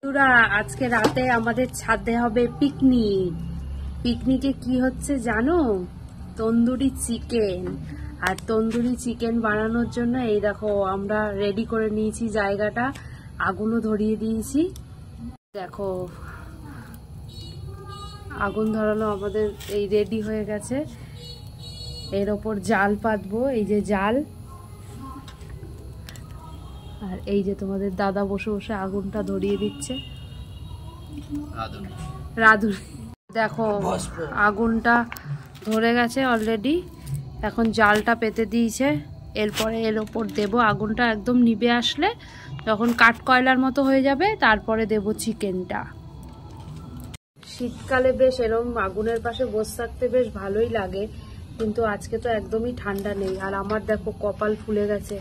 বন্ধুরা আজকে রাতে আমাদের ছাদে হবে পিকনিক। পিকনিকে কি হচ্ছে জানো? তন্দুরি চিকেন। আর তন্দুরি চিকেন বানানোর জন্য এই দেখো আমরা রেডি করে নিয়েছি জায়গাটা, আগুনও ধরিয়ে দিয়েছি। দেখো আগুন ধরানো আমাদের এই রেডি হয়ে গেছে। এর ওপর জাল পাতবো, এই যে জাল। আর এই যে তোমাদের দাদা বসে বসে আগুনটা ধরিয়ে দিচ্ছে। রাধুনি দেখো আগুনটা ধরে গেছে অলরেডি। এখন জালটা পেতে দিয়েছে, এরপরে এর ওপর দেব। আগুনটা একদম নিভে আসলে যখন কাঠ কয়লার মতো হয়ে যাবে তারপরে দেব চিকেনটা। শীতকালে বেশ এরকম আগুনের পাশে বসে থাকতে বেশ ভালোই লাগে, কিন্তু আজকে তো একদমই ঠান্ডা নেই। আর আমার দেখো কপাল ফুলে গেছে,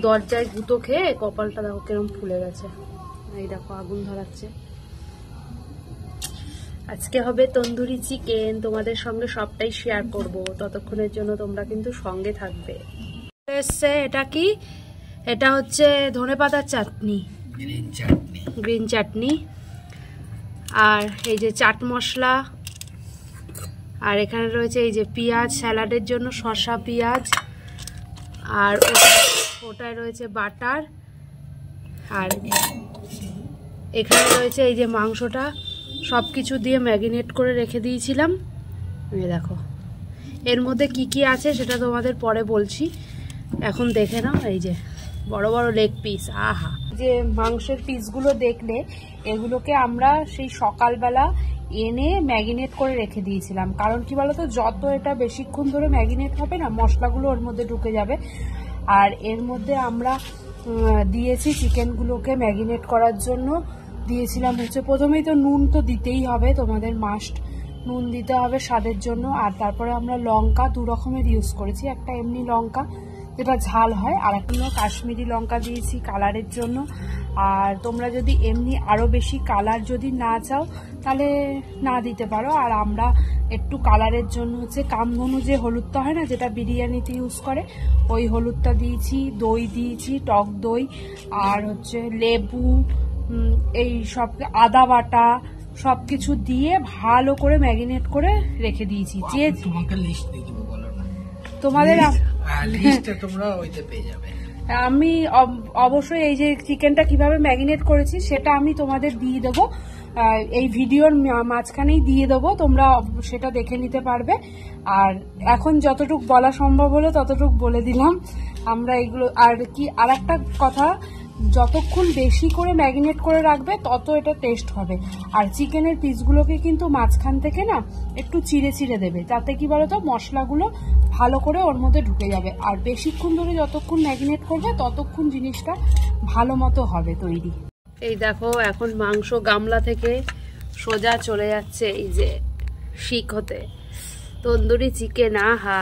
দরজায় গুঁতো খেয়ে কপালটা দেখো কিরকম ফুলে গেছে। এই দেখো আগুন ধরাচ্ছে। আজকে হবে তন্দুরি চিকেন, তোমাদের সঙ্গে সবটাই শেয়ার করব। ততক্ষণের জন্য তোমরা কিন্তু সঙ্গে থাকবে। এসছে এটা কি? এটা হচ্ছে ধনেপাতার চাটনি, গ্রিন চাটনি। আর এই যে চাট মশলা, আর এখানে রয়েছে এই যে পেঁয়াজ, স্যালাডের জন্য শসা পেঁয়াজ, আর ওটায় রয়েছে বাটার। আর এখানে রয়েছে এই যে মাংসটা, সব কিছু দিয়ে ম্যারিনেট করে রেখে দিয়েছিলাম। এই দেখো এর মধ্যে কি কি আছে সেটা তোমাদের পরে বলছি, এখন দেখে নাও। এই যে বড় বড় লেগ পিস, আহা! যে মাংসের পিসগুলো দেখলে এগুলোকে আমরা সেই সকালবেলা এনে ম্যারিনেট করে রেখে দিয়েছিলাম। কারণ কি বলতো, যত এটা বেশিক্ষণ ধরে ম্যারিনেট হবে না, মশলাগুলো ওর মধ্যে ঢুকে যাবে। আর এর মধ্যে আমরা দিয়েছি চিকেনগুলোকে ম্যারিনেট করার জন্য দিয়েছিলাম হচ্ছে, প্রথমেই তো নুন তো দিতেই হবে, তোমাদের মাস্ট নুন দিতে হবে স্বাদের জন্য। আর তারপরে আমরা লঙ্কা দু রকমের ইউজ করেছি, একটা এমনি লঙ্কা যেটা ঝাল হয়, আর একটা কাশ্মীরি লঙ্কা দিয়েছি কালারের জন্য। আর তোমরা যদি এমনি আরও বেশি কালার যদি না চাও তাহলে না দিতে পারো। আর আমরা একটু কালারের জন্য হচ্ছে কামধনু যে হলুদটা হয় না, যেটা বিরিয়ানিতে ইউজ করে, ওই হলুদটা দিয়েছি। দই দিয়েছি, টক দই, আর হচ্ছে লেবু, এই সব আদা বাটা সব কিছু দিয়ে ভালো করে ম্যারিনেট করে রেখে দিয়েছি। যে তোমাকে লিস্ট দিয়ে দেব, বলো না তোমাদের লিস্টে তোমরা ওইতে পেয়ে যাবে। আমি অবশ্যই এই যে চিকেনটা কিভাবে ম্যারিনেট করেছি সেটা আমি তোমাদের দিয়ে দেবো, এই ভিডিওর মাঝখানেই দিয়ে দেবো, তোমরা সেটা দেখে নিতে পারবে। আর এখন যতটুকু বলা সম্ভব হলো ততটুকু বলে দিলাম আমরা এগুলো। আর কি আর একটা কথা, যতক্ষণ বেশি করে ম্যারিনেট করে রাখবে তত এটা টেস্ট হবে। আর চিকেনের পিসগুলোকে কিন্তু মাঝখান থেকে না একটু চিড়ে চিড়ে দেবে, তাতে কি বলতো মশলাগুলো ভালো করে ওর মধ্যে ঢুকে যাবে। আর বেশিক্ষণ ধরে যতক্ষণ ম্যারিনেট করবে ততক্ষণ জিনিসটা ভালো মতো হবে তৈরি। এই দেখো এখন মাংস গামলা থেকে সোজা চলে যাচ্ছে এই যে শিক হতে। তন্দুরি চিকেন, আহা!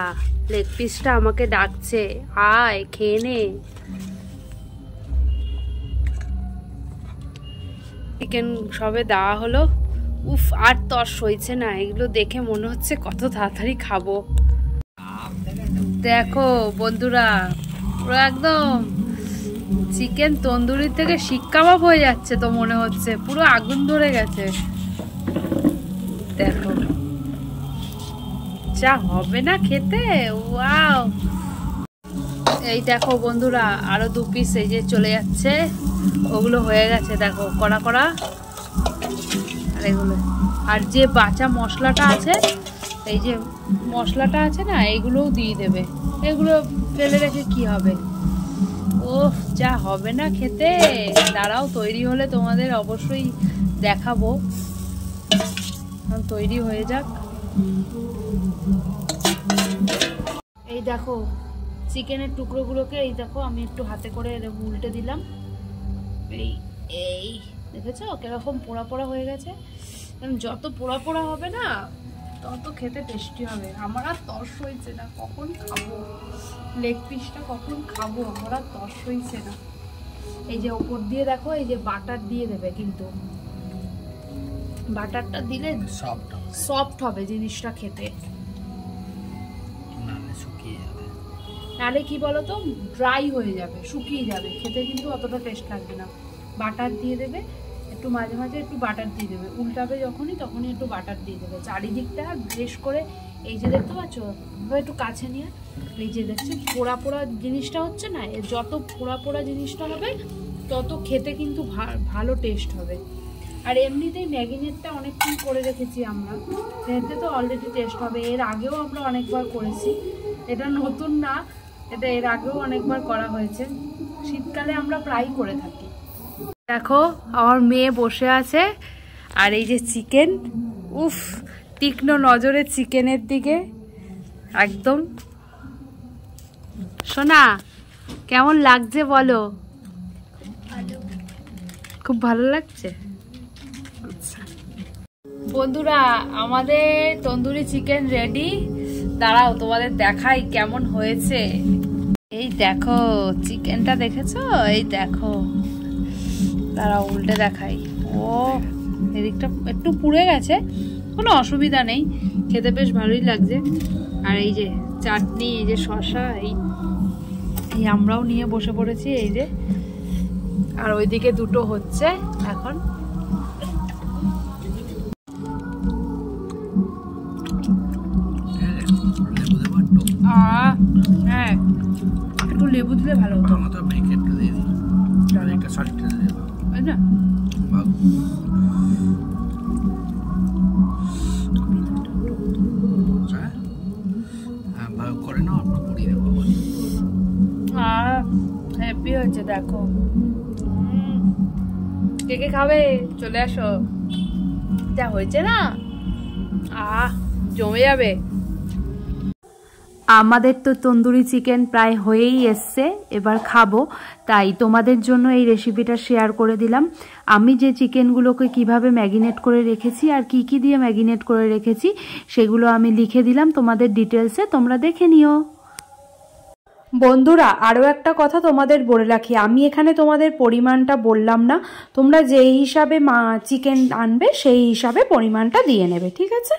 লেগ পিসটা আমাকে ডাকছে, আয় খেয়ে নে। চিকেন সবে দেওয়া হলো, উফ! আর তর্স হয়েছে না, এগুলো দেখে মনে হচ্ছে কত তাড়াতাড়ি খাবো। দেখো বন্ধুরা, পুরো একদম চিকেন তন্দুরি থেকে শিক কাবাব হয়ে যাচ্ছে তো মনে হচ্ছে, পুরো আগুন ধরে গেছে। দেখো যা হবে না খেতে, ওয়াও! এই দেখো বন্ধুরা, আরো দু পিস এই যে চলে যাচ্ছে, ওগুলো হয়ে গেছে দেখো কড়া কড়া। আর এগুলো, আর যে বাঁচা মশলাটা আছে, এই যে মশলাটা আছে না, এইগুলোও দিয়ে দেবে। এগুলো ফেলে রেখে কি হবে, ওহ যা হবে না খেতে। দাঁড়াও, তৈরি হলে তোমাদের অবশ্যই দেখাবো, তৈরি হয়ে যাক। এই দেখো চিকেনের টুকরোগুলোকে, এই দেখো আমি একটু হাতে করে উল্টে দিলাম। এই এই দেখেছো কিরকম পোড়া পোড়া হয়ে গেছে। যত পোড়া পোড়া হবে না তত খেতে টেস্টি হবে। আমার আর তর্স হয়েছে না, কখন খাবো লেগ পিসটা, কখন খাবো, আমার আর তর্স হয়েছে না। এই যে ওপর দিয়ে দেখো এই যে বাটার দিয়ে দেবে, কিন্তু বাটারটা দিলে সফট হবে জিনিসটা খেতে, নাহলে কি বলতো ড্রাই হয়ে যাবে, শুকিয়ে যাবে, খেতে কিন্তু অতটা টেস্ট লাগবে না। বাটার দিয়ে দেবে, একটু মাঝে মাঝে একটু বাটার দিয়ে দেবে, উল্টাবে যখনই তখনই একটু বাটার দিয়ে দেবে চারিদিকটা বেশ করে। এই যে দেখতে পাচ্ছ, একটু কাছে নিয়ে, এই যে দেখছো পোড়া পোড়া জিনিসটা হচ্ছে না, যত পোড়া পোড়া জিনিসটা হবে তত খেতে কিন্তু ভালো টেস্ট হবে। আর এমনিতেই ম্যাগিনেটটা অনেকক্ষণ করে রেখেছি আমরা, এতে তো অলরেডি টেস্ট হবে। এর আগেও আমরা অনেকবার করেছি, এটা নতুন না, এটা এর আগেও অনেকবার করা হয়েছে, শীতকালে আমরা প্রায় করে থাকি। দেখো আমার মেয়ে বসে আছে, আর এই যে চিকেন, উফ তীক্ষ্ণ নজরে চিকেনের দিকে একদম। সোনা কেমন লাগছে বলো? খুব ভালো লাগছে। বন্ধুরা আমাদের তন্দুরি চিকেন রেডি, দাঁড়াও তোমাদের দেখাই কেমন হয়েছে। এই দেখো চিকেনটা, দেখেছো? এই দেখো, দাঁড়াও উল্টে দেখাই। ও এদিকটা একটু পুড়ে গেছে, কোনো অসুবিধা নেই, খেতে বেশ ভালোই লাগছে। আর এই যে চাটনি, এই যে শসা, এই আমরাও নিয়ে বসে পড়েছি, এই যে। আর ওইদিকে দুটো হচ্ছে এখন। হ্যাঁ একটু লেবু দিলে ভালো হতো। হ্যাপি হচ্ছে দেখো। কে কে খাবে চলে আসো, যা হয়েছে না জমে যাবে। আমাদের তো তন্দুরি চিকেন প্রায় হয়েই এসছে, এবার খাবো, তাই তোমাদের জন্য এই রেসিপিটা শেয়ার করে দিলাম। আমি যে চিকেনগুলোকে কিভাবে ম্যাগিনেট করে রেখেছি আর কি কি দিয়ে ম্যাগিনেট করে রেখেছি সেগুলো আমি লিখে দিলাম তোমাদের ডিটেলসে, তোমরা দেখে নিও। বন্ধুরা আরও একটা কথা তোমাদের বলে রাখি, আমি এখানে তোমাদের পরিমাণটা বললাম না, তোমরা যেই হিসাবে চিকেন আনবে সেই হিসাবে পরিমাণটা দিয়ে নেবে, ঠিক আছে?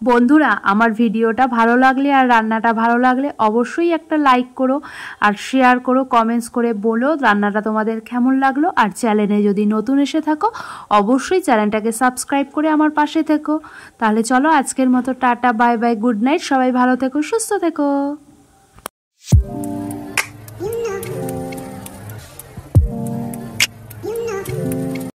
বন্ধুরা আমার ভিডিওটা ভালো লাগলে আর রান্নাটা ভালো লাগলে অবশ্যই একটা লাইক করো আর শেয়ার করো, কমেন্টস করে বলো রান্নাটা তোমাদের কেমন লাগলো। আর চ্যানেলে যদি নতুন এসে থাকো অবশ্যই চ্যানেলটাকে সাবস্ক্রাইব করে আমার পাশে থেকো। তাহলে চলো আজকের মতো tata, bye bye, good night, সবাই ভালো থেকো, সুস্থ থেকো।